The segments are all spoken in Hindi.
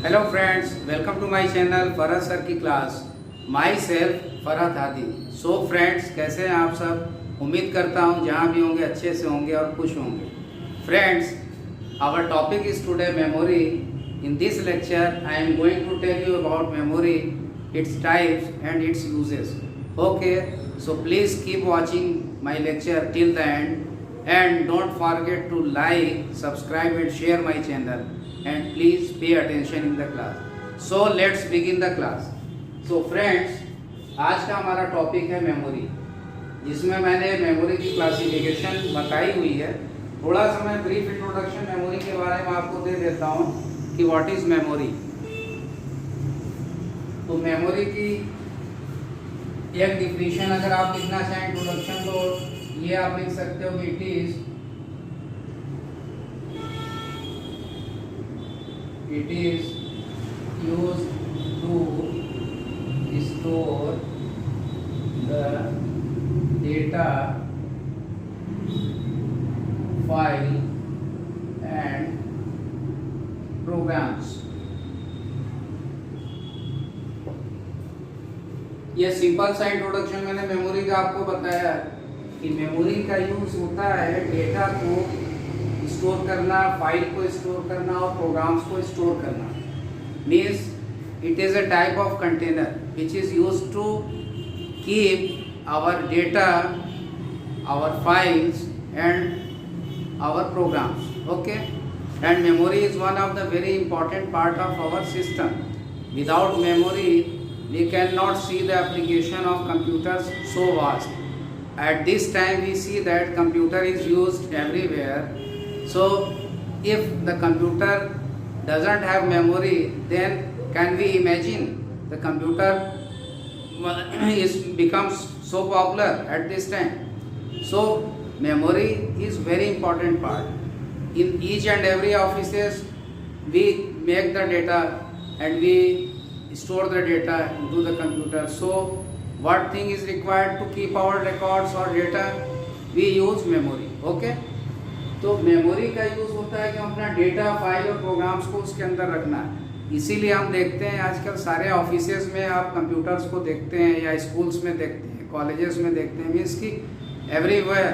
Hello friends, welcome to my channel Farhat sir की क्लास। Myself Farhat Hadi. So friends, कैसे हैं आप सब? उम्मीद करता हूं जहां भी होंगे अच्छे से होंगे और खुश होंगे। Friends, our topic is today memory. In this lecture I am going to tell you about memory, its types and its uses. Okay, so please keep watching my lecture till the end and don't forget to like, subscribe and share my channel, and please pay attention in the class. So let's begin the class. So friends, आज का हमारा टॉपिक है मेमोरी, जिसमें मैंने मेमोरी की क्लासिफिकेशन बताई हुई है। थोड़ा सा मैं ब्रीफ इंट्रोडक्शन मेमोरी के बारे में आपको दे देता हूँ कि व्हाट इज मेमोरी। तो मेमोरी की एक डिफिनीशन अगर आप लिखना चाहें इंट्रोडक्शन, तो ये आप लिख सकते हो कि it is used to store the data, file and programs. ये सिंपल सा इंट्रोडक्शन मैंने मेमोरी का आपको बताया कि मेमोरी का यूज होता है डेटा को स्टोर करना, फाइल को स्टोर करना और प्रोग्राम्स को स्टोर करना। Means it is a type of container which is use to keep our data, our files and our programs. Okay, and memory is one of the very important part of our system. Without memory we cannot see the application of computers so vast. At this time we see that computer is used everywhere. So if the computer doesn't have memory, then can we imagine the computer becomes so popular at this time? So memory is very important part. In each and every offices we make the data and we store the data into the computer. So what thing is required to keep our records or data? We use memory. Okay, तो मेमोरी का यूज होता है कि हम अपना डेटा, फाइल और प्रोग्राम्स को उसके अंदर रखना है। इसीलिए हम देखते हैं आजकल सारे ऑफिसेज में आप कंप्यूटर्स को देखते हैं, या स्कूल्स में देखते हैं, कॉलेजेस में देखते हैं। मीन्स कि everywhere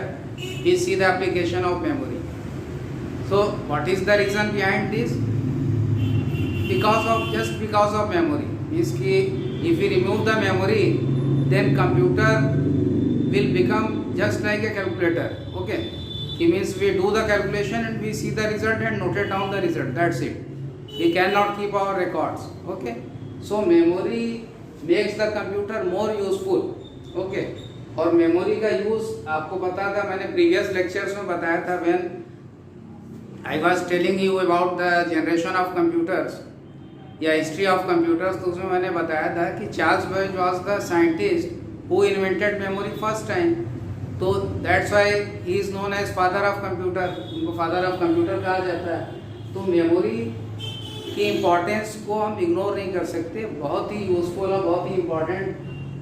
we see the application of memory. So what is the reason behind this? because of memory. Means कि if we remove the memory, then computer will become just like a calculator. Okay, it means we do the calculation and we see the result and note it down the result. That's it. We cannot keep our records. Okay, so memory makes the computer more useful. Okay, और मेमोरी का यूज आपको पता था, मैंने प्रीवियस लेक्चर्स में बताया था when I was telling you about the generation of computers या हिस्ट्री ऑफ कंप्यूटर्स। तो उसमें मैंने बताया था कि Charles Babbage was the scientist who invented memory first time. तो that's why he is known as father of computer. उनको फादर ऑफ कंप्यूटर कहा जाता है। तो मेमोरी की इम्पोर्टेंस को हम इग्नोर नहीं कर सकते। बहुत ही यूजफुल और बहुत ही इम्पोर्टेंट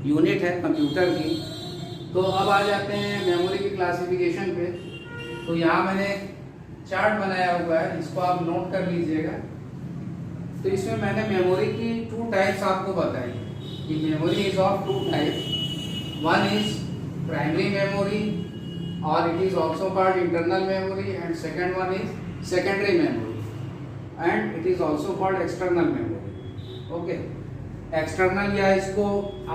यूनिट है कंप्यूटर की। तो अब आ जाते हैं मेमोरी की क्लासिफिकेशन पे। तो यहाँ मैंने चार्ट बनाया हुआ है, इसको आप नोट कर लीजिएगा। तो इसमें मैंने मेमोरी की टू टाइप्स आपको बताई कि memory is of two types. One is primary memory और it is also called internal memory, and second one is secondary memory and it is also called external memory. Okay, external या इसको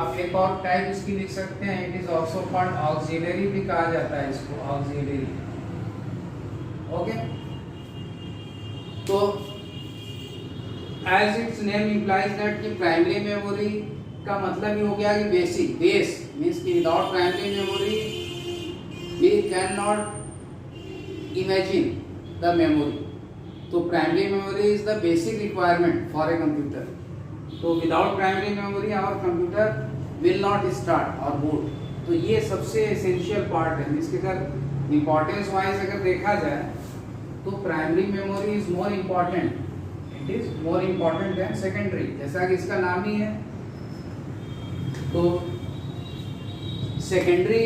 आप एक और टाइप इसकी लिख सकते हैं, it is also called auxiliary भी कहा जाता है इसको, ऑक्सिलरी। ओके, तो as its name implies that कि प्राइमरी मेमोरी का मतलब ही हो गया कि बेसिक, बेस। मीन्स कि without primary memory we can not imagine the memory. तो primary memory is the basic requirement for a computer. तो without primary memory our computer will not start और बूट। तो ये सबसे एसेंशियल पार्ट है। इसके अगर इम्पोर्टेंस वाइज अगर देखा जाए तो primary memory is more important, it is more important than secondary, जैसा कि इसका नाम ही है। तो सेकेंडरी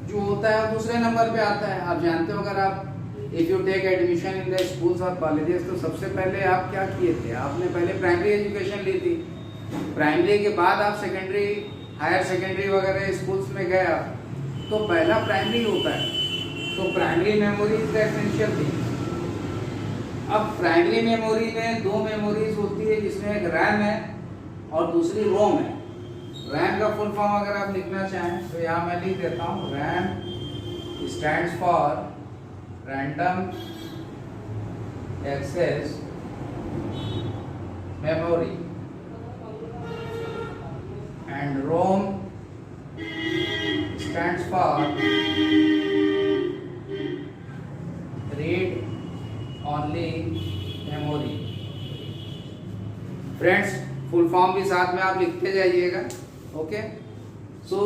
जो होता है दूसरे नंबर पे आता है। आप जानते हो, अगर आप if you take admission in the schools और कॉलेजेस, तो सबसे पहले आप क्या किए थे? आपने पहले प्राइमरी एजुकेशन ली थी। प्राइमरी के बाद आप सेकेंडरी, हायर सेकेंडरी वगैरह स्कूल्स में गए आप, तो पहला प्राइमरी होता है। तो primary memory is the essential thing. अब प्राइमरी मेमोरी में दो मेमोरीज होती है, जिसमें एक रैम है और दूसरी रोम है। रैम का फुल फॉर्म अगर आप लिखना चाहें तो यहाँ मैं लिख देता हूँ। RAM stands for random access memory and ROM stands for read only memory. Friends, full form भी साथ में आप लिखते जाइएगा। ओके, सो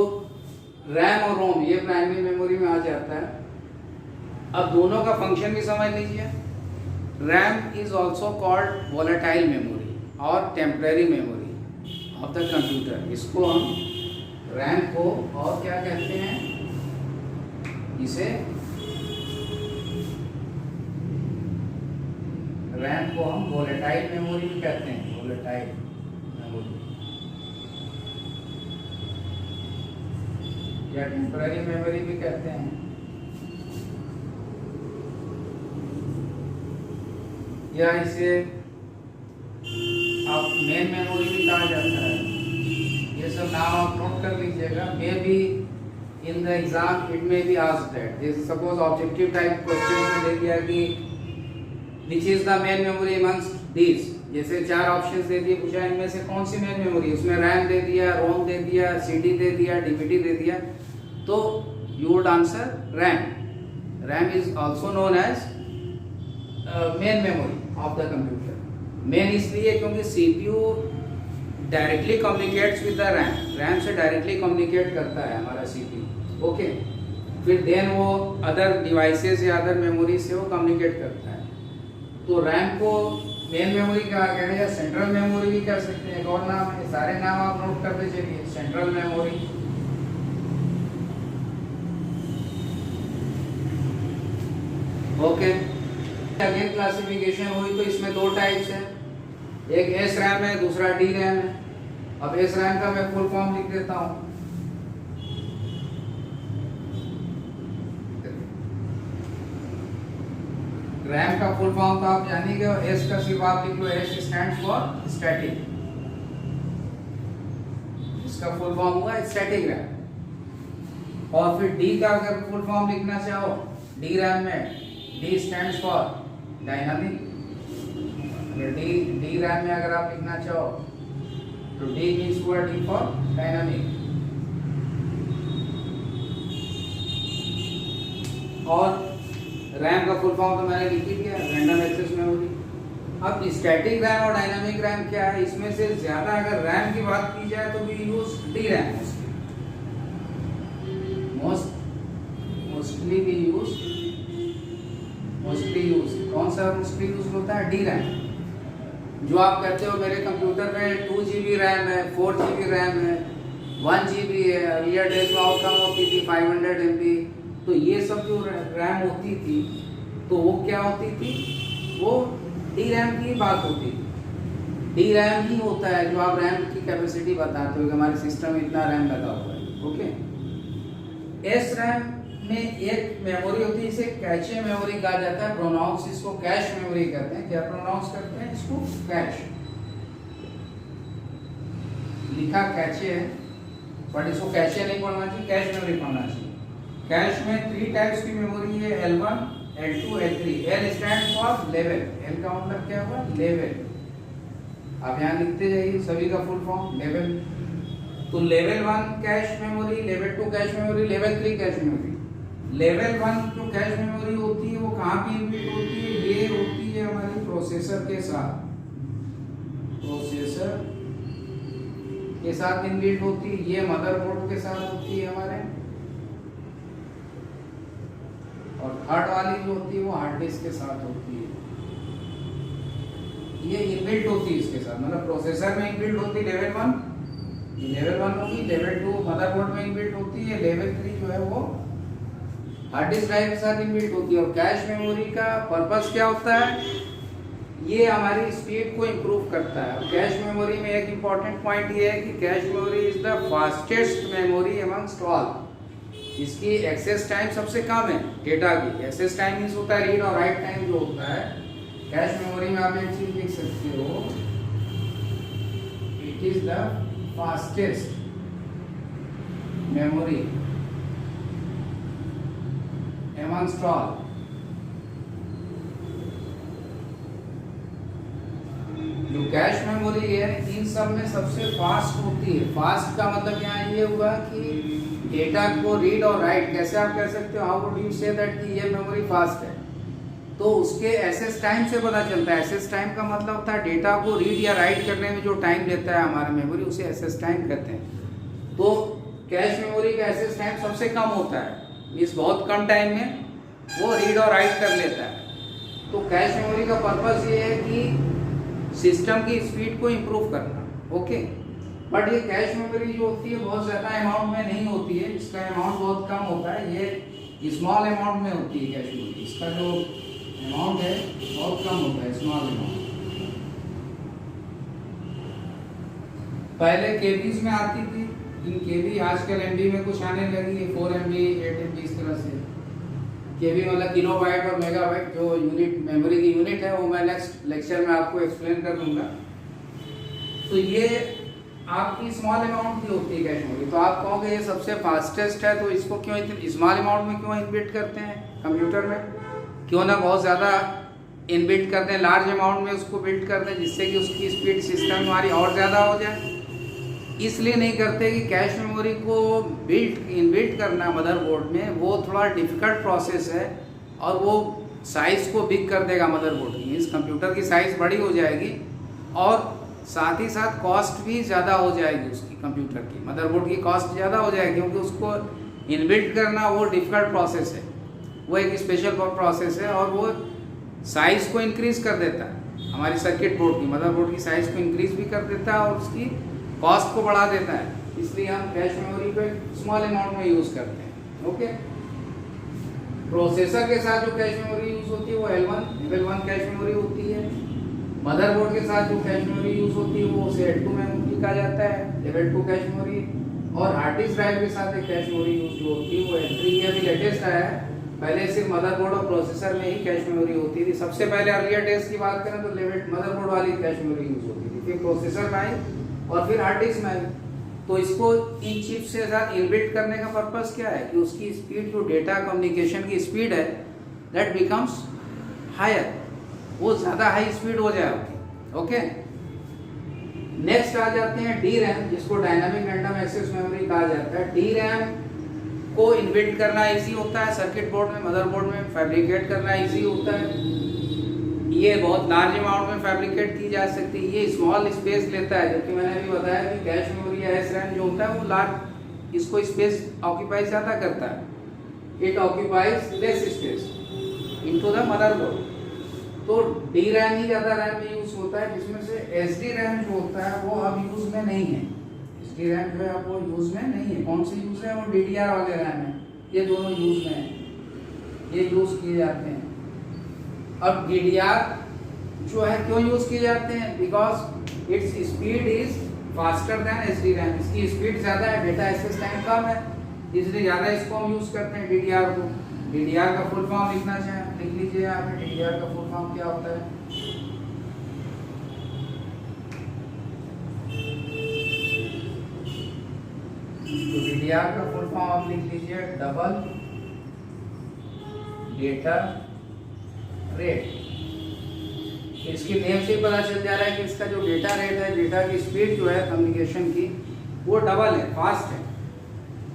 रैम और रोम ये प्राइमरी मेमोरी में आ जाता है। अब दोनों का फंक्शन भी समझ लीजिए। RAM is also called volatile memory और temporary memory of the computer. इसको हम रैम को और क्या कहते हैं? इसे रैम को हम वोलेटाइल मेमोरी भी कहते हैं। वोलेटाइल मेमोरी या टेम्पररी मेमोरी भी कहते हैं, या इसे आप मेन मेमोरी भी कहा जाता है। ये सब नाम आप नोट कर लीजिएगा। May be in the exam it may be asked that. जैसे सपोज ऑब्जेक्टिव टाइप क्वेश्चन में दे दिया कि which is the main memory amongst these, जैसे 4 ऑप्शंस दे दिए, पूछा इनमें से कौन सी मेन मेमोरी है। उसमें रैम दे दिया, रोम दे दिया, सीडी दे दिया, डीवीडी दे दिया, तो you would answer RAM. RAM is also known as main memory of the computer. Main इसलिए क्योंकि CPU directly communicates with the RAM. RAM से डायरेक्टली कम्युनिकेट करता है हमारा सीपीयू। ओके, फिर देन वो अदर डिवाइसेस या अदर मेमोरी से वो कम्युनिकेट करता है। तो रैम को मेन मेमोरी का कहते हैं, सेंट्रल मेमोरी भी कह सकते हैं। एक और नाम है, सारे नाम आप नोट करते चलिए। Central memory, okay. Again classification हुई तो इसमें 2 टाइप्स हैं, एक एस रैम है, दूसरा डी रैम है। अब एस रैम का मैं फुल फॉर्म लिख देता हूं। रैम का फुल फॉर्म तो आप जानिएगा, एस का सिर्फ आप लिख लो, एस स्टैंड्स फॉर स्टैटिक। इसका फुल फॉर्म हुआ स्टैटिक रैम। और फिर डी का अगर फुल फॉर्म लिखना चाहो, डी रैम में D stands for dynamic. D RAM में अगर आप लिखना चाहो तो डी मीन्स हुआ डी फॉर डायनामिक। और रैम का फुल फॉर्म तो मैंने लिख ही दिया, रैंडम एक्सेस मेमोरी। अब स्टैटिक रैम और डायनामिक रैम क्या है? इसमें से ज्यादा अगर रैम की बात की जाए तो we use D RAM mostly we use कौन सा मोस्टली यूज होता है? D RAM. जो आप कहते हो मेरे कंप्यूटर में 2 GB रैम है, 4 GB रैम है, 1 GB है, अर्लियर डेज में और कम होती थी 500 MB। तो ये सब जो रैम होती थी तो वो क्या होती थी? वो डी रैम की बात होती थी। डी रैम ही होता है जो आप रैम की कैपेसिटी बताते हो कि हमारे सिस्टम में इतना रैम लगा हुआ है। ओके। एस रैम में एक मेमोरी होती है, इसे कैचे मेमोरी कहा जाता है। प्रोनाउंस इसको कैश मेमोरी कहते हैं। क्या प्रोनाउंस करते हैं इसको? कैश। लिखा कैचे है बट इसको कैचे नहीं पढ़ना चाहिए, कैश मेमोरी पढ़ना चाहिए। कैश में 3 टाइप्स की मेमोरी है, L1, L2, L3। L stand for level. L का मतलब क्या हुआ? लेवल। आप यहाँ लिखते जाइए सभी का फुल फॉर्म। लेवल तो level 1 cache memory, level 2 cache memory, level 3 cache memory. Level 1 जो कैश मेमोरी होती है वो कहाँ पे इनबिल्ट होती है? ये होती है हमारी प्रोसेसर के साथ। प्रोसेसर के साथ इनबिल्ट होती है। ये मदरबोर्ड के साथ होती है हमारे। और थर्ड वाली जो होती है वो हार्ड डिस्क के साथ होती है। ये इनबिल्ट होती है इसके साथ, मतलब प्रोसेसर में इनबिल्ट होती है लेवल 1, ये लेवल 1 होगी। लेवल 2 मदरबोर्ड में इनबिल्ट होती है। लेवल 3 जो है वो हार्ड डिस्क ड्राइव के साथ इनबिल्ट होती है। और कैश मेमोरी का पर्पस क्या होता है, ये हमारी स्पीड को इम्प्रूव करता है। कैश मेमोरी में एक इम्पॉर्टेंट पॉइंट ये है कि cache memory is the fastest memory amongst all. इसकी एक्सेस टाइम सबसे कम है डेटा की। एक्सेस टाइम मीन्स होता है रीड और राइट टाइम जो होता है। कैश मेमोरी में आप एक चीज लिख सकते हो, it is the fastest memory amongst all। जो कैश मेमोरी है इन सब में सबसे फास्ट होती है। फास्ट का मतलब यहाँ ये हुआ कि डेटा को रीड और राइट, कैसे आप कह सकते हो, how would you say that कि ये मेमोरी फास्ट है, तो उसके एसेस टाइम से पता चलता है। एसेस टाइम का मतलब होता है डेटा को रीड या राइट करने में जो टाइम लेता है हमारा मेमोरी, उसे एसेस टाइम कहते हैं। तो कैश मेमोरी का एसेस टाइम सबसे कम होता है, मीन्स बहुत कम टाइम में वो रीड और राइट कर लेता है। तो कैश मेमोरी का पर्पस ये है कि सिस्टम की स्पीड को इम्प्रूव करना, ओके। बट ये कैश मेमोरी जो होती है बहुत ज़्यादा अमाउंट में नहीं होती है, इसका अमाउंट बहुत कम होता है, ये स्मॉल अमाउंट में होती है कैश मेमोरी। इसका जो अमाउंट है बहुत कम होता है, स्मॉल अमाउंट। पहले केबीज में आती थी, इन केबी आजकल एमबी में कुछ आने लगी है, 4 MB 8 MB इस तरह से। केबी मतलब किलोबाइट और मेगाबाइट जो यूनिट मेमोरी की यूनिट है, वो मैं नेक्स्ट लेक्चर में आपको एक्सप्लेन कर दूंगा। तो ये आपकी स्मॉल अमाउंट की होती है कैश मेमोरी। तो आप कहोगे ये सबसे फास्टेस्ट है, तो इसको क्यों इतने स्मॉल अमाउंट में क्यों इनबिल्ट करते हैं कंप्यूटर में, क्यों ना बहुत ज़्यादा इनबिल्ट करते हैं, लार्ज अमाउंट में उसको बिल्ड करते हैं जिससे कि उसकी स्पीड सिस्टम हमारी और ज़्यादा हो जाए। इसलिए नहीं करते कि कैश मेमोरी को इनबिल्ट करना मदरबोर्ड में वो थोड़ा डिफ़िकल्ट प्रोसेस है और वो साइज़ को बिग कर देगा मदरबोर्ड की। मीन्स कंप्यूटर की साइज़ बड़ी हो जाएगी और साथ ही साथ कॉस्ट भी ज़्यादा हो जाएगी उसकी, कंप्यूटर की मदरबोर्ड की कॉस्ट ज़्यादा हो जाएगी, क्योंकि उसको इनबिल्ट करना वो डिफ़िकल्ट प्रोसेस है, वो एक स्पेशल प्रोसेस है और वो साइज़ को इंक्रीज़ कर देता है। हमारी सर्किट बोर्ड की मदरबोर्ड की साइज़ को इंक्रीज़ भी कर देता है और उसकी कॉस्ट को बढ़ा देता है। इसलिए हम कैश मेमोरी पे स्मॉल अमाउंट में यूज़ करते हैं, ओके। प्रोसेसर के साथ जो कैश मेमोरी यूज़ होती है वो लेवल 1 कैश मेमोरी होती है। मदरबोर्ड के साथ जो कैश मेमोरी यूज़ होती है वो उसे L2 मेमोरी कहा जाता है, लेवल 2 कैश मेमोरी। और हार्ड डिस्क ड्राइव के साथ एक कैश मेमोरी यूज़ जो होती है वो L3। ये अभी लेटेस्ट आया है, पहले सिर्फ मदरबोर्ड और प्रोसेसर में ही कैश मेमोरी होती थी। सबसे पहले अर्लियर डेज की बात करें तो लेवल मदरबोर्ड वाली कैश मेमोरी यूज़ होती थी, फिर प्रोसेसर में आई और फिर हार्ड डिस्क में आई। तो इसको इन चिप से साथ इनबिल्ट करने का पर्पस क्या है कि उसकी स्पीड, जो डेटा कम्युनिकेशन की स्पीड है, दैट बिकम्स हायर, वो ज़्यादा हाई स्पीड हो जाए आपकी, ओके। नेक्स्ट आ जाते हैं डी रैम, जिसको डायनामिक रैंडम एक्सेस मेमोरी कहा जाता है। डी रैम को इनबिल्ट करना इजी होता है, सर्किट बोर्ड में मदरबोर्ड में फैब्रिकेट करना इजी होता है। ये बहुत लार्ज अमाउंट में फैब्रिकेट की जा सकती है, ये स्मॉल स्पेस लेता है, जबकि मैंने अभी बताया कि कैश मेमोरी या SRAM जो होता है वो लार्ज, इसको स्पेस ऑक्यूपाई ज़्यादा करता है, it occupies less space into the motherboard. तो डी रैम ही ज़्यादा रैम में यूज़ होता है, जिसमें से SD रैम जो होता है वो अब यूज़ में नहीं है। SD रैम जो है अब वो यूज़ में नहीं है। कौन से यूज़ है, वो DDR वाले रैम है, ये दोनों यूज़ में हैं, ये यूज़ किए जाते हैं। अब DDR जो है क्यों यूज़ किए जाते हैं, because its speed is faster than SD RAM. इसकी स्पीड ज़्यादा है, डेटा एक्सेस टाइम कम है, इसलिए ज़्यादा इसको हम यूज़ करते हैं DDR को। DDR का फुल फॉर्म लिखना चाहें लिख लीजिए आप, DDR का फुल फॉर्म क्या होता है। तो DDR का फुल फॉर्म आप लिख लीजिए डबल डेटा रेट। इसकी नेम से पता चल जा रहा है कि इसका जो डेटा रेट है, डेटा की स्पीड जो है कम्युनिकेशन की, वो डबल है, फास्ट है।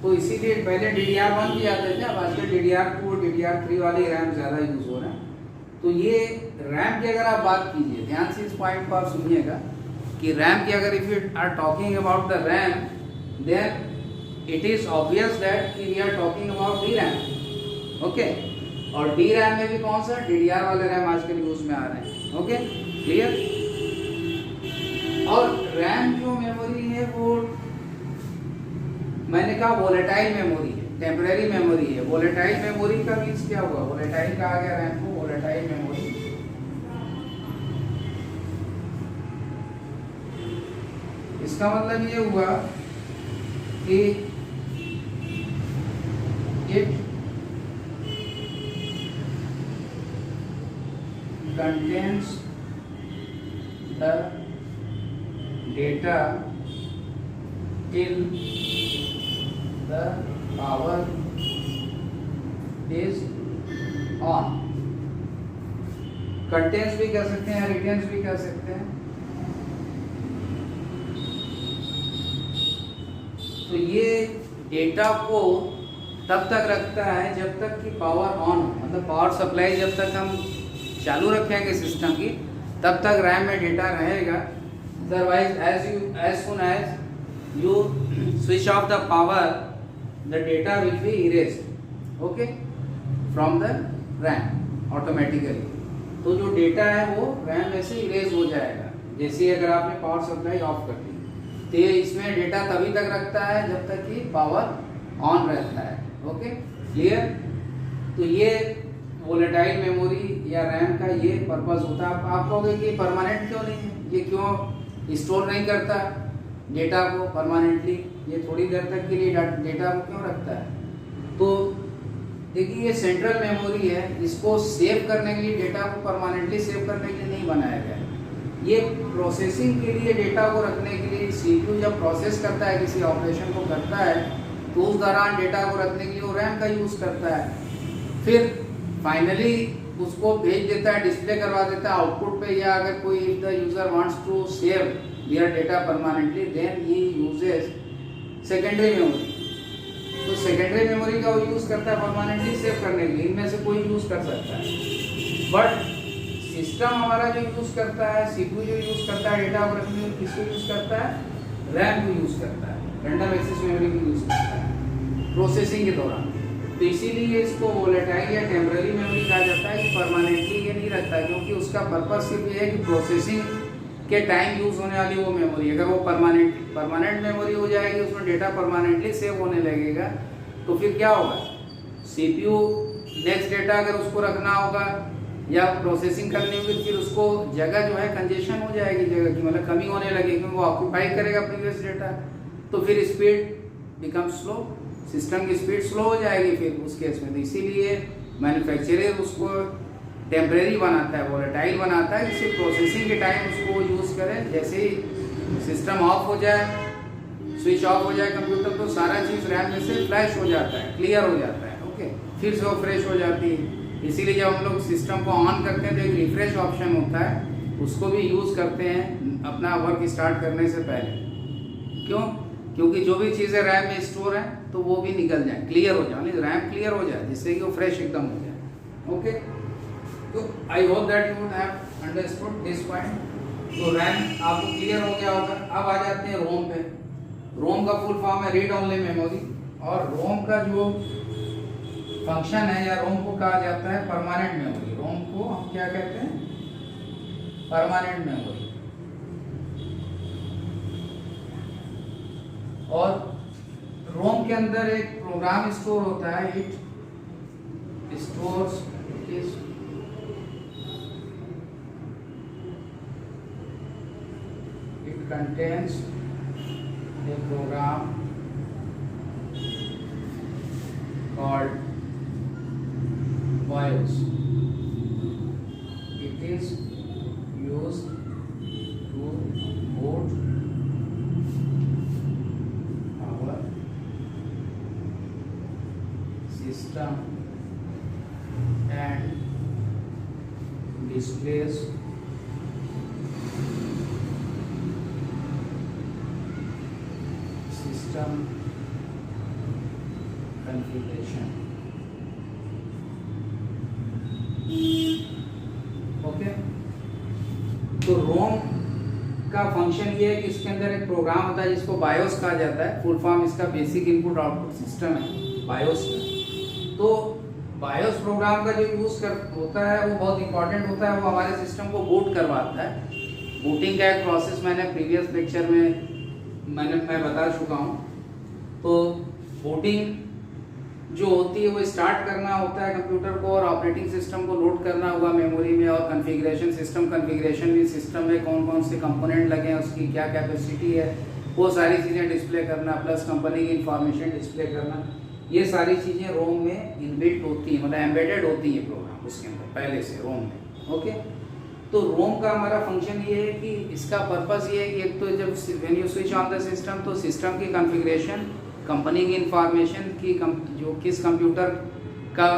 तो इसीलिए पहले DDR1 भी आते थे, अब आजकल DDR2 DDR3 वाले रैम ज़्यादा यूज़ हो रहे हैं। तो ये रैम की अगर आप बात कीजिए, ध्यान से इस पॉइंट को आप सुनिएगा कि रैम की अगर if you are talking about the RAM, then it is obvious that कि we are talking about DRAM, okay. और DRAM में भी कौन सा, DDR वाले रैम आजकल यूज़ में आ रहे हैं, ओके, क्लियर। और रैम जो मेमोरी है वो मैंने कहा वोलेटाइल मेमोरी है। टेम्परेरी मेमोरी है। वोलेटाइल मेमोरी का मीन्स क्या हुआ, वोलेटाइल कहा गया रैम को, वोलेटाइल मेमोरी। इसका मतलब ये हुआ कि it contains the data till the power is on। Contains भी कह सकते हैं, रिटेंस भी कह सकते हैं। तो ये डेटा को तब तक रखता है जब तक कि पावर ऑन, मतलब पावर सप्लाई जब तक हम चालू रखेंगे सिस्टम की, तब तक रैम में डेटा रहेगा। Otherwise as soon as you switch off the power, the data will be erased, okay, from the RAM automatically. तो जो डेटा है वो रैम में से इरेज हो जाएगा जैसे ही अगर आपने पावर सप्लाई ऑफ कर दी। तो ये इसमें डेटा तभी तक रखता है जब तक कि पावर ऑन रहता है, ओके, क्लियर। तो ये वोलेटाइल मेमोरी या रैम का ये पर्पस होता है। आप कहोगे कि परमानेंट क्यों नहीं है, ये क्यों स्टोर नहीं करता डेटा को परमानेंटली, ये थोड़ी देर तक के लिए डेटा को क्यों रखता है। तो देखिए ये सेंट्रल मेमोरी है, इसको सेव करने के लिए, डेटा को परमानेंटली सेव करने के लिए नहीं बनाया गया। ये प्रोसेसिंग के लिए, डेटा को रखने के लिए सीपीयू जब प्रोसेस करता है, किसी ऑपरेशन को करता है, तो उस दौरान डेटा को रखने के लिए वो रैम का यूज़ करता है। फिर फाइनली उसको भेज देता है, डिस्प्ले करवा देता है आउटपुट पे, या अगर कोई if the user wants to save their data permanently then he uses secondary memory. तो सेकेंडरी मेमोरी का वो यूज़ करता है परमानेंटली सेव करने के लिए, इनमें से कोई यूज़ कर सकता है। बट सिस्टम हमारा जो यूज़ करता है, सीपीयू जो यूज़ करता है डेटा को रखने के लिए, किसको यूज़ करता है, रैम को यूज़ करता है, रैंडम एक्सेस मेमोरी को यूज़ करता है प्रोसेसिंग के दौरान। तो इसीलिए इसको वोलेटाइल या टेम्पररी मेमोरी कहा जाता है। कि परमानेंटली ये नहीं रखता, क्योंकि उसका पर्पस सिर्फ ये है कि प्रोसेसिंग के टाइम यूज़ होने वाली वो मेमोरी, अगर वो परमानेंट मेमोरी हो जाएगी, उसमें डेटा परमानेंटली सेव होने लगेगा, तो फिर क्या होगा, सीपीयू नेक्स्ट डेटा अगर उसको रखना होगा या प्रोसेसिंग करनी होगी, फिर उसको जगह जो है कंजेशन हो जाएगी, जगह की मतलब कमी होने लगेगी, क्योंकि वो ऑक्यूपाई करेगा प्रीवियस डेटा। तो फिर स्पीड बिकम स्लो, सिस्टम की स्पीड स्लो हो जाएगी फिर उस केस में। तो इसीलिए मैन्युफैक्चरर उसको टेम्परेरी बनाता है, वोलेटाइल बनाता है, जिससे प्रोसेसिंग के टाइम उसको यूज़ करें। जैसे ही सिस्टम ऑफ हो जाए, स्विच ऑफ हो जाए कंप्यूटर, तो सारा चीज़ रैम में से फ्लैश हो जाता है, क्लियर हो जाता है, ओके, फिर से वो फ्रेश हो जाती है। इसीलिए जब हम लोग सिस्टम को ऑन करते हैं तो एक रिफ्रेश ऑप्शन होता है, उसको भी यूज़ करते हैं अपना वर्क स्टार्ट करने से पहले। क्यों? क्योंकि जो भी चीज़ें रैम में स्टोर हैं तो वो भी निकल जाए, क्लियर हो जाए, रैम क्लियर हो जाए, जिससे कि वो फ्रेश एकदम हो जाए, ओके। तो I hope that you would have understood this point. तो रैम आपको क्लियर हो गया होगा। अब आ जाते हैं रोम पे। रोम का फुल फॉर्म है रीड ओनली मेमोरी, और रोम का जो फंक्शन है या रोम को कहा जाता है परमानेंट मेमोरी। रोम को हम क्या कहते हैं, परमानेंट मेमोरी। और रोम के अंदर एक प्रोग्राम स्टोर होता है, it stores, it is it contains a program called BIOS. It is used to boot our system and displays system configuration. Okay, तो रोम का फंक्शन ये है कि इसके अंदर एक प्रोग्राम होता है जिसको बायोस कहा जाता है। फुल फॉर्म इसका बेसिक इनपुट आउटपुट सिस्टम है बायोस का। तो बायोस प्रोग्राम का जो यूज होता है वो बहुत इंपॉर्टेंट होता है। वो हमारे सिस्टम को बूट करवाता है। बूटिंग का एक प्रोसेस मैंने प्रीवियस लेक्चर में मैं बता चुका हूँ। तो बूटिंग जो होती है वो स्टार्ट करना होता है कंप्यूटर को, और ऑपरेटिंग सिस्टम को लोड करना होगा मेमोरी में, और कॉन्फ़िगरेशन सिस्टम कॉन्फ़िगरेशन भी सिस्टम में कौन कौन से कंपोनेंट लगे हैं, उसकी क्या कैपेसिटी है, वो सारी चीज़ें डिस्प्ले करना, प्लस कंपनी की इंफॉर्मेशन डिस्प्ले करना, ये सारी चीज़ें रोम में इनबिल्ट होती हैं, मतलब एम्बेडेड होती है प्रोग्राम उसके अंदर पहले से रोम में। ओके, तो रोम का हमारा फंक्शन ये है कि इसका पर्पस ये है कि एक तो जब when you switch on the system तो सिस्टम की कॉन्फ़िगरेशन, कंपनी की इंफॉर्मेशन की जो किस कंप्यूटर का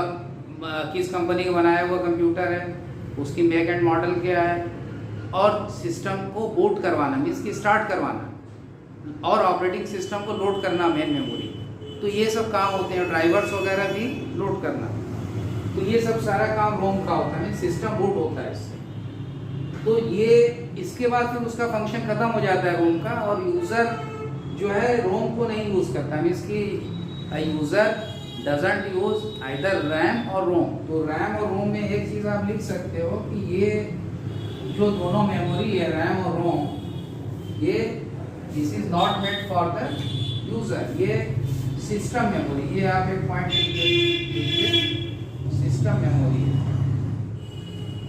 किस कंपनी का बनाया हुआ कंप्यूटर है, उसकी मेक एंड मॉडल क्या है, और सिस्टम को बूट करवाना मीन्स कि स्टार्ट करवाना, और ऑपरेटिंग सिस्टम को लोड करना मेन मेमोरी, तो ये सब काम होते हैं, ड्राइवर्स वगैरह भी लोड करना, तो ये सब सारा काम रोम का होता है, सिस्टम बूट होता है इससे। तो ये इसके बाद फिर उसका फंक्शन खत्म हो जाता है रोम का, और यूज़र जो है रोम को नहीं यूज़ करता, मीन्स कि user doesn't use either RAM और रोम। तो रैम और रोम में एक चीज़ आप लिख सकते हो कि ये जो दोनों मेमोरी है रैम और रोम, ये this is not made for the user, ये सिस्टम मेमोरी, ये आप एक पॉइंट लिखिए, सिस्टम मेमोरी है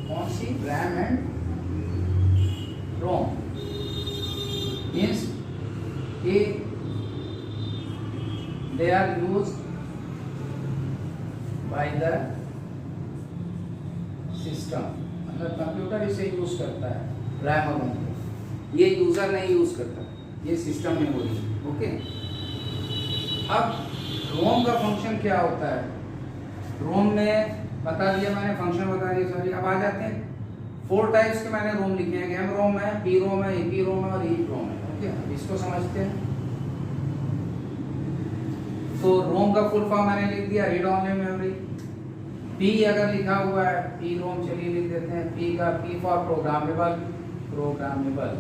कौन सी, रैम एंड रोम, मीन्स कि they are used by the system, मतलब कंप्यूटर इसे यूज करता है रैम और रोम को, ये यूजर नहीं यूज करता, ये सिस्टम मेमोरी। ओके, अब रोम का फंक्शन क्या होता है, रोम में बता दिया मैंने, फंक्शन बता दिया, सॉरी। अब आ जाते हैं 4 टाइप्स के मैंने रोम लिखे हैं, एम रोम है, पी रोम है, ईपी रोम है और ई रोम है। ओके, अब इसको समझते हैं। तो रोम का फुल फॉर्म मैंने लिख दिया, रीड ओनली मेमोरी। पी अगर लिखा हुआ है, पी रोम, चलिए लिख देते हैं पी का, पी फॉर प्रोग्रामेबल, प्रोग्रामेबल।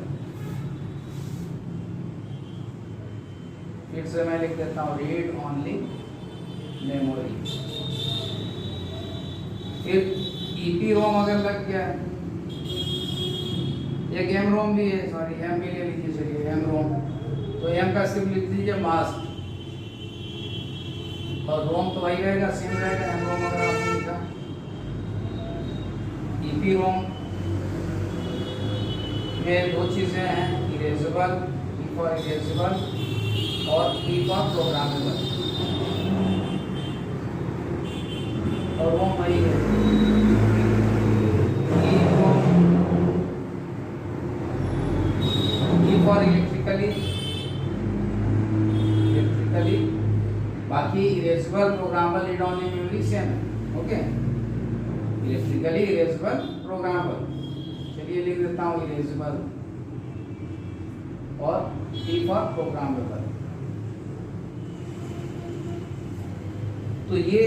फिर से मैं लिख देता हूँ रीड ओनली मेमोरी। फिर ईपी रोम अगर लग गया, एक एम रोम भी है, सॉरी एम भी ले लीजिए, चलिए एम रोम, तो एम का सिर्फ लिख दीजिए मास्क, और रोम तो वही रहेगा, सेम रहेगा, एम रोम अगर आपने लिखा। ईपी रोम में 2 चीज़ें हैं, इरेजेबल, ई फॉर इरेजेबल और ई फॉर प्रोग्रामेबल, और रोम वही है। ई फॉर इलेक्ट्रिकली, बाकी erasable, programmable, read only memory same है। ओके, इलेक्ट्रिकली इरेजेबल, प्रोग्रामेबल, चलिए लिख देता हूँ इरेजेबल और टी फॉर प्रोग्रामेबल। तो ये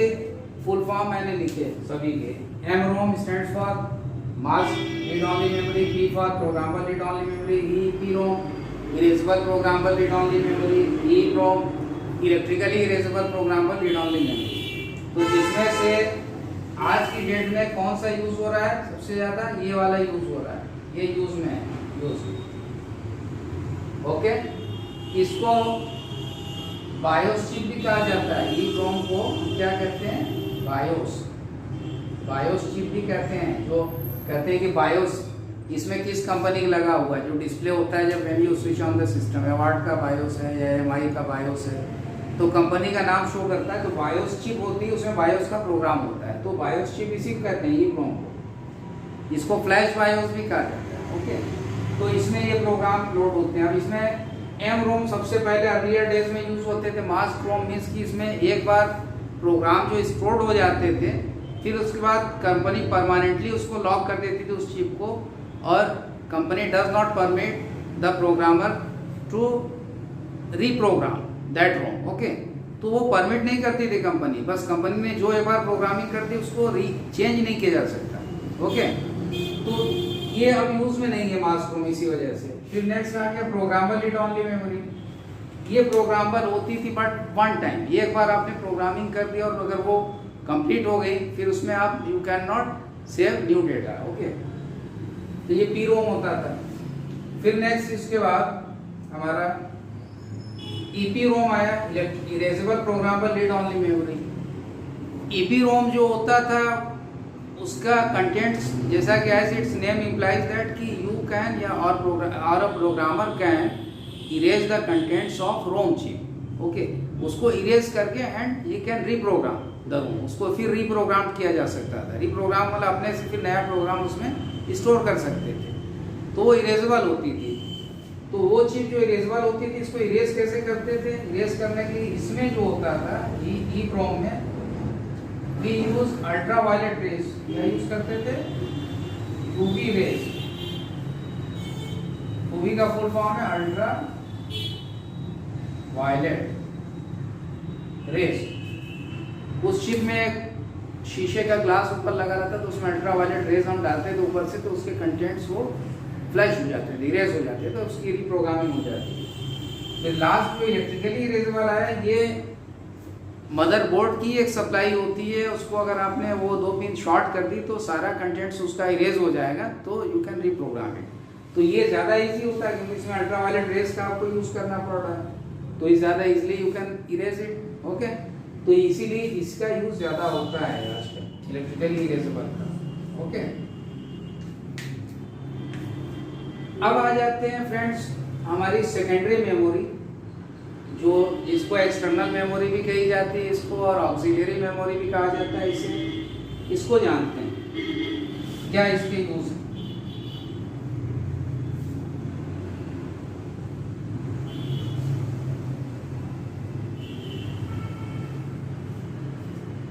फुल फॉर्म मैंने लिखे सभी के। M ROM stands for mask read only memory, P for programmable read only memory, E P ROM erasable programmable read only memory, E ROM electrically erasable programmable read only memory. तो जिसमें से आज की डेट में कौन सा यूज हो रहा है सबसे ज्यादा, ये वाला यूज हो रहा है, ये यूज में है, यूज। ओके, इसको बायोस चिप भी कहा जाता है, ई रोम को क्या कहते हैं, बायोस, बायोस चिप भी कहते हैं। जो कहते हैं कि बायोस इसमें किस कंपनी का लगा हुआ है, जो डिस्प्ले होता है जब when you switch on the system, award का बायोस है या एमआई का बायोस है, तो कंपनी का नाम शो करता है। तो बायोस चिप होती है, उसमें बायोस का प्रोग्राम होता है, तो बायोस चिप इसी को कहते हैं, ई रोम को। इसको फ्लैश बायोस भी कहा जाता है। ओके, तो इसमें ये प्रोग्राम लोड होते हैं। अब इसमें एम रोम सबसे पहले अर्लियर डेज में यूज होते थे, मास्क रोम मीन्स कि इसमें एक बार प्रोग्राम जो स्टोर्ड हो जाते थे, फिर उसके बाद कंपनी परमानेंटली उसको लॉक कर देती थी उस चिप को, और company does not permit the programmer to reprogram that ROM. Okay, तो वो परमिट नहीं करती थी कंपनी, बस कंपनी ने जो एक बार प्रोग्रामिंग कर दी उसको चेंज नहीं किया जा सकता। ओके, तो ये अब यूज में नहीं है मास्क रोम, इसी वजह से। फिर नेक्स्ट आ गया प्रोग्रामेबल रीड ओनली मेमोरी। ये प्रोग्रामेबल होती थी बट वन टाइम, एक बार आपने प्रोग्रामिंग कर दिया और अगर वो कंप्लीट हो गई फिर उसमें आप you can not save new data. Okay, तो ये पी रोम होता था। फिर नेक्स्ट इसके बाद हमारा ईपी रोम आया, erasable programmable read only memory. EPROM जो होता था उसका कंटेंट्स जैसा कि as its name implies that कि यू कैन या और a programmer can erase the contents of ROM chip. Okay, उसको इरेज करके एंड ये कैन रीप्रोग्राम द रोम, उसको फिर रीप्रोग्राम किया जा सकता था। रीप्रोग्राम मतलब अपने से फिर नया प्रोग्राम उसमें स्टोर कर सकते थे, तो वो इरेजेबल होती थी। तो वो चीज़ जो इरेजेबल होती थी इसको इरेज कैसे करते थे? इरेज करने के लिए इसमें जो होता था EEPROM में we use ultra violet rays, क्या यूज करते थे? UV rays. UV का फुल फॉर्म है अल्ट्रा वायलेट रेज। उस चिप में एक शीशे का ग्लास ऊपर लगा रहता तो उसमें अल्ट्रा वायलेट रेज हम डालते थे ऊपर से, तो उसके कंटेंट्स वो फ्लैश हो जाते थे, इरेज हो जाते थे, तो उसकी रीप्रोग्रामिंग हो जाती है। फिर लास्ट जो इलेक्ट्रिकली इरेजेबल आया, ये मदरबोर्ड की एक सप्लाई होती है, उसको अगर आपने वो 2 पिन शॉर्ट कर दी तो सारा कंटेंट्स उसका इरेज हो जाएगा, तो यू कैन रीप्रोग्राम इट। तो ये ज़्यादा इजी होता है क्योंकि इसमें अल्ट्रा वायलेट रेज का आपको यूज़ करना पड़ रहा है, तो ये ज़्यादा easily you can erase it. Okay, तो इसीलिए इसका यूज़ ज़्यादा होता है आजकल इलेक्ट्रिकली इरेजेबल का। ओके, अब आ जाते हैं फ्रेंड्स हमारी सेकेंडरी मेमोरी, जो जिसको एक्सटर्नल मेमोरी भी कही जाती है इसको, और ऑक्सिलरी मेमोरी भी कहा जाता है इसे। इसको जानते हैं क्या इसके यूज है?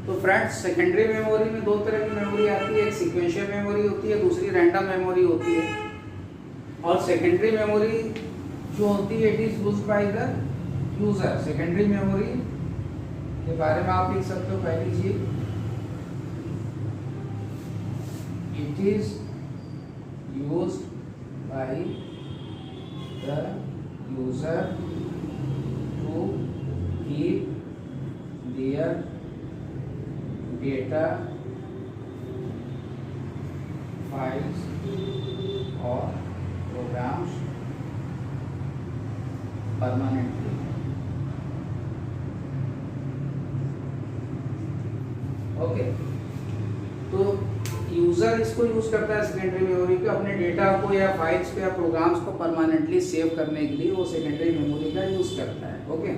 तो फ्रेंड्स सेकेंडरी मेमोरी में 2 तरह की मेमोरी आती है, एक सीक्वेंशियल मेमोरी होती है, दूसरी रैंडम मेमोरी होती है। और सेकेंडरी मेमोरी जो होती है it is used by the user. Secondary memory के बारे में आप लिख सकते हो, पहली चीज it is used by the user to keep their data files और प्रोग्राम्स परमानेंटली। ओके, तो यूजर इसको यूज करता है सेकेंडरी मेमोरी को अपने डेटा को या फाइल्स को या प्रोग्राम्स को परमानेंटली सेव करने के लिए, वो सेकेंडरी मेमोरी का यूज करता है। ओके,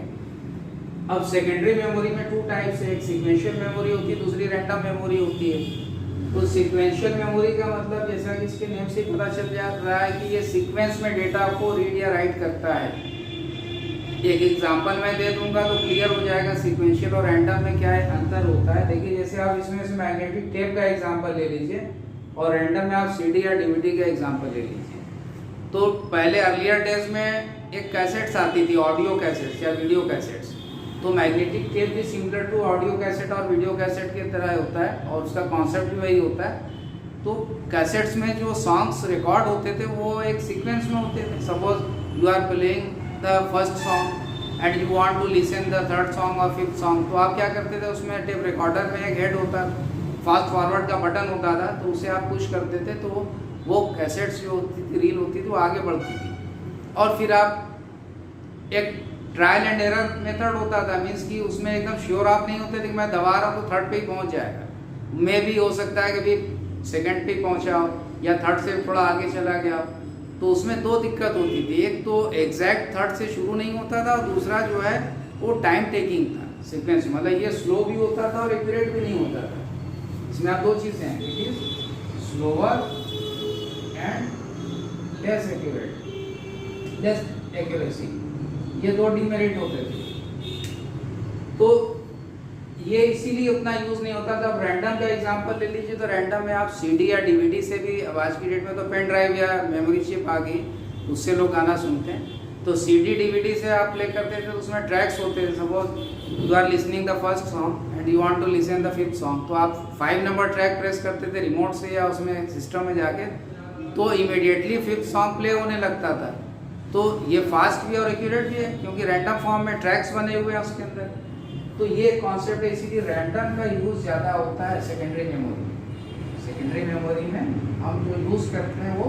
अब सेकेंडरी मेमोरी में 2 टाइप्स है, एक सीक्वेंशियल मेमोरी होती है, दूसरी रैंडम मेमोरी होती है। तो सीक्वेंशियल मेमोरी का मतलब जैसा कि इसके नेम से पता चल जा रहा है कि ये सीक्वेंस में डेटा को रीड या राइट करता है। एक एग्जांपल मैं दे दूंगा तो क्लियर हो जाएगा सीक्वेंशियल और रैंडम में क्या है अंतर होता है। देखिए, जैसे आप इसमें से मैग्नेटिक टेप का एग्जांपल ले लीजिए और रैंडम में आप सीडी या डीवीडी का एग्जांपल ले लीजिए। तो पहले अर्लियर डेज में एक कैसेट्स आती थी, ऑडियो कैसेट्स या वीडियो कैसेट्स। तो मैग्नेटिक टेप भी सिमिलर टू ऑडियो कैसेट और वीडियो कैसेट की तरह होता है और उसका कॉन्सेप्ट भी वही होता है। तो कैसेट्स में जो सॉन्ग्स रिकॉर्ड होते थे वो एक सीक्वेंस में होते थे। Suppose you are playing the first song and you want to listen the third song और फिफ्थ सॉन्ग, तो आप क्या करते थे, उसमें टेप रिकॉर्डर में एक हेड होता था, फास्ट फॉरवर्ड का बटन होता था, तो उसे आप पुश करते थे तो वो कैसेट्स जो होती थी, रील होती थी, वो आगे बढ़ती थी। और फिर आप एक ट्रायल एंड एरर मेथड होता था, मीन्स कि उसमें एकदम श्योर आप नहीं होते थे कि मैं दबा रहा हूँ तो थर्ड पे ही पहुँच जाएगा, मे भी हो सकता है कि भी सेकंड पे पहुँचा हो या थर्ड से थोड़ा आगे चला गया। तो उसमें 2 दिक्कत होती थी, एक तो एग्जैक्ट थर्ड से शुरू नहीं होता था और दूसरा जो है वो टाइम टेकिंग था सीक्वेंस, मतलब ये स्लो भी होता था और एक्यूरेट भी नहीं होता था। इसमें आप 2 चीज़ें हैं, it is slower and less accurate, less accuracy, ये 2 डिमेरिट होते थे। तो ये इसीलिए उतना यूज़ नहीं होता था। अब रैंडम का एग्जांपल ले लीजिए, तो रैंडम में आप सीडी या डीवीडी से भी, अब आज की डेट में तो पेन ड्राइव या मेमोरी चिप आ गई, उससे लोग गाना सुनते हैं। तो सीडी डीवीडी से आप प्ले करते थे तो उसमें ट्रैक्स होते थे। Suppose you are listening the first song and you want to listen the fifth song, तो आप 5 नंबर ट्रैक प्रेस करते थे रिमोट से या उसमें सिस्टम में जाके, तो इमीडिएटली फिफ्थ सॉन्ग प्ले होने लगता था। तो ये फास्ट भी और एक्यूरेट भी है क्योंकि रैंडम फॉर्म में ट्रैक्स बने हुए हैं उसके अंदर। तो ये कॉन्सेप्ट है, इसीलिए रैंडम का यूज़ ज़्यादा होता है सेकेंडरी मेमोरी में। सेकेंडरी मेमोरी में हम जो यूज़ करते हैं वो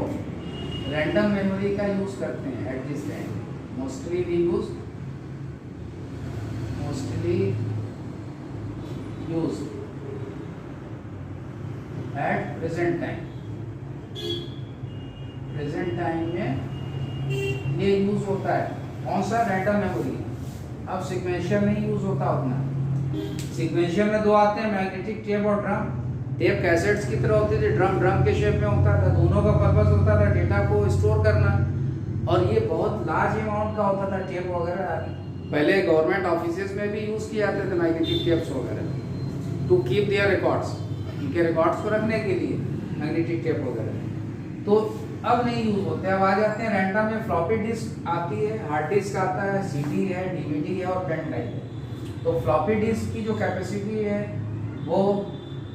रैंडम मेमोरी का यूज़ करते हैं at this time. Mostly we use present time. Present time में ये यूज होता है कौन सा, रैंडम मेमोरी। अब सीक्वेंशियल नहीं यूज होता उतना। सीक्वेंशियल में दो आते हैं, मैग्नेटिक टेप और ड्रम। टेप कैसेट्स की तरह होती थी, ड्रम के शेप में होता था। दोनों का पर्पस होता था डेटा को स्टोर करना, और ये बहुत लार्ज अमाउंट का होता था टेप वगैरह। पहले गवर्नमेंट ऑफिसेज में भी यूज किए जाते थे मैग्नेटिक टेप्स वगैरह, टू कीप देयर रिकॉर्ड्स, उनके रिकॉर्ड्स को रखने के लिए मैग्नेटिक टेप वगैरह। तो अब नहीं यूज होते, अब आ जाते हैं रैंडम में। फ्लॉपी डिस्क आती है, हार्ड डिस्क आता है, सीडी है, डीवीडी है और पेन ड्राइव है। तो फ्लॉपी डिस्क की जो कैपेसिटी है वो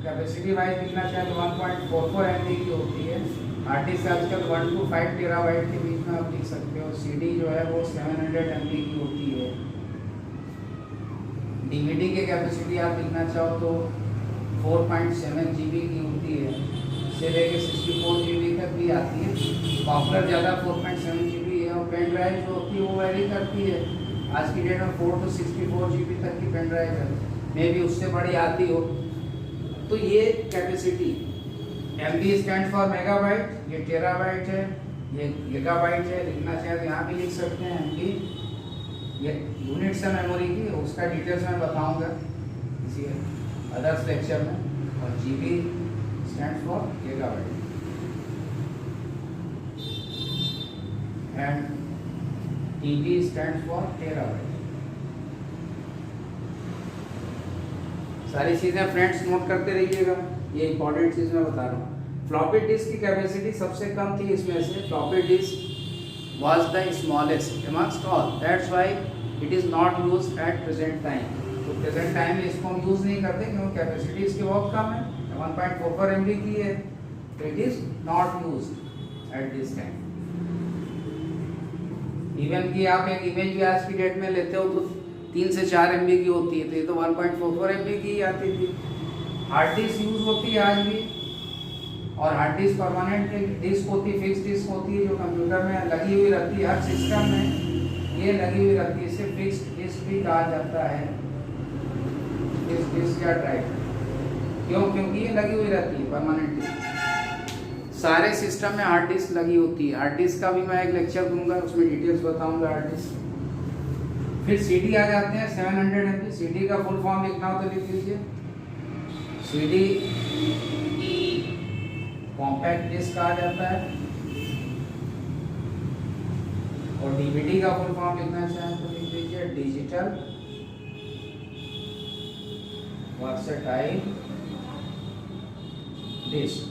कैपेसिटी वाइज लिखना चाहे तो 1.44 MB की होती है। हार्ड डिस्क आजकल 1 to 5 टेराबाइट के बीच में आप लिख सकते हो। सीडी जो है वो 700 MB की होती है। डीवीडी की कैपेसिटी आप लिखना चाहो तो 4.7 GB की होती है, से लेके 64 GB तक भी आती है। पॉपुलर ज़्यादा 4.7 GB है, और पेन ड्राइव जो होती है वो वेरी करती है। आज की डेट में 4 to 64 GB तक की पेन ड्राइव है, मे भी उससे बड़ी आती हो। तो ये capacity, MB stand for megabyte, ये टेराबाइट है, ये गीगाबाइट है। लिखना चाहे तो यहाँ भी लिख सकते हैं MB, ये यूनिट्स है मेमोरी की, उसका डिटेल्स मैं बताऊंगा किसी अदर्स लेक्चर में। और GB stand for gigabyte and TB stand for terabyte. सारी चीज़ें फ्रेंड्स नोट करते रहिएगा, ये इंपॉर्टेंट चीज़ मैं बता रहा हूँ। फ्लॉपी डिस्क की कैपेसिटी सबसे कम थी इसमें से। Floppy disk was the smallest amongst all, that's why it is not used at present time. तो प्रेजेंट टाइम में इसको हम यूज़ नहीं करते क्योंकि कैपेसिटी इसकी बहुत कम है, 1.44 MB की है। तो it is not used eight this time. Even कि आप एक इमेज भी आज की डेट में लेते हो तो 3 से 4 MB की होती है, तो ये तो 1.44 MB की आती थी। हार्ड डिस्क यूज होती है आज भी, और हार्ड डिस्क परमानेंट डिस्क होती है, फिक्स डिस्क होती है जो कंप्यूटर में लगी हुई रहती है। हर सिस्टम में ये लगी हुई रहती है, इसे फिक्स डिस्क भी कहा जाता है, फिक्स डिस्क या ड्राइव। क्यों? क्योंकि ये लगी हुई रहती है परमानेंट डिस्क। सारे सिस्टम में हार्ड डिस्क लगी होती है। हार्ड डिस्क का भी मैं एक लेक्चर दूंगा, उसमें डिटेल्स बताऊंगा हार्ड डिस्क। फिर सीडी आ जाते हैं 700 MB। सीडी का फुल फॉर्म लिखना हो तो लिख लीजिए, सीडी कॉम्पैक्ट डिस्क कहा जाता है। और डीवीडी का फुल फॉर्म लिखना चाहें तो लिख लीजिए डिजिटल वर्सेटाइल डिस्क।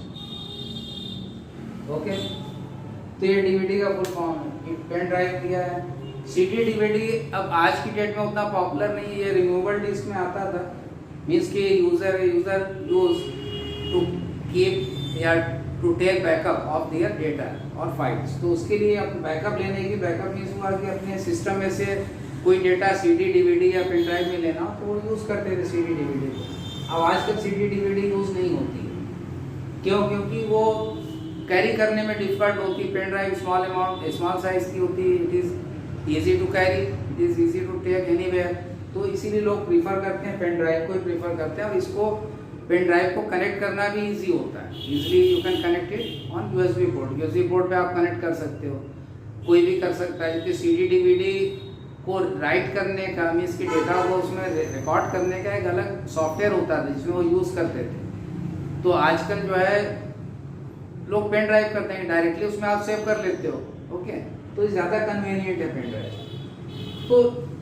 ओके, तो ये डीवीडी का फुल फॉर्म है। पेन ड्राइव दिया है। सीडी डीवीडी अब आज की डेट में उतना पॉपुलर नहीं है, ये रिमूवेबल डिस्क में आता था। मीन्स के यूजर यूज टू कीप या to take backup of their data और फाइल्स। तो उसके लिए अपने बैकअप लेने की, बैकअप मीन्स हुआ कि अपने सिस्टम में से कोई डेटा सीडी डीवीडी या पेन ड्राइव में लेना हो तो वो यूज़ करते थे सीडी डीवीडी को। अब आजकल सीडी डीवीडी यूज़ नहीं होती है। क्यों? क्योंकि वो कैरी करने में डिफिकल्ट होती। Pen drive small amount, small size की होती है। It is easy to carry, it is easy to take anywhere. तो इसीलिए लोग प्रीफर करते हैं, पेन ड्राइव को ही प्रीफर करते हैं। और इसको पेन ड्राइव को कनेक्ट करना भी इजी होता है। Easily you can connect it on USB port. USB port पे आप कनेक्ट कर सकते हो, कोई भी कर सकता है। जबकि CD DVD को राइट करने का, मीन्स की डेटा को उसमें रिकॉर्ड करने का एक अलग सॉफ्टवेयर होता था जिसमें वो यूज़ करते थे। तो आजकल जो है लोग पेन ड्राइव करते हैं, डायरेक्टली उसमें आप सेव कर लेते हो। ओके, तो ज़्यादा कन्वीनियंट है पेन ड्राइव। तो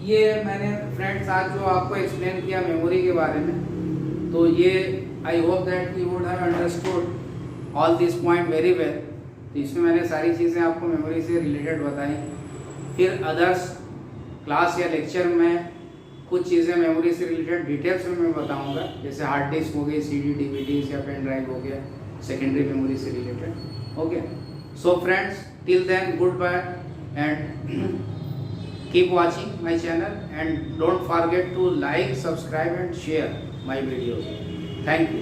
ये मैंने फ्रेंड्स आज जो आपको एक्सप्लेन किया मेमोरी के बारे में, तो ये I hope that you would have understood all this point very well. तो इसमें मैंने सारी चीज़ें आपको मेमोरी से रिलेटेड बताई। फिर अदर्स क्लास या लेक्चर में कुछ चीज़ें मेमोरी से रिलेटेड डिटेल्स में मैं बताऊंगा, जैसे हार्ड डिस्क हो गई, CD DVDs या पेन ड्राइव हो गया, सेकेंडरी मेमोरी से related. Okay, so friends, till then good bye and keep watching my channel and don't forget to like, subscribe and share my videos. Thank you.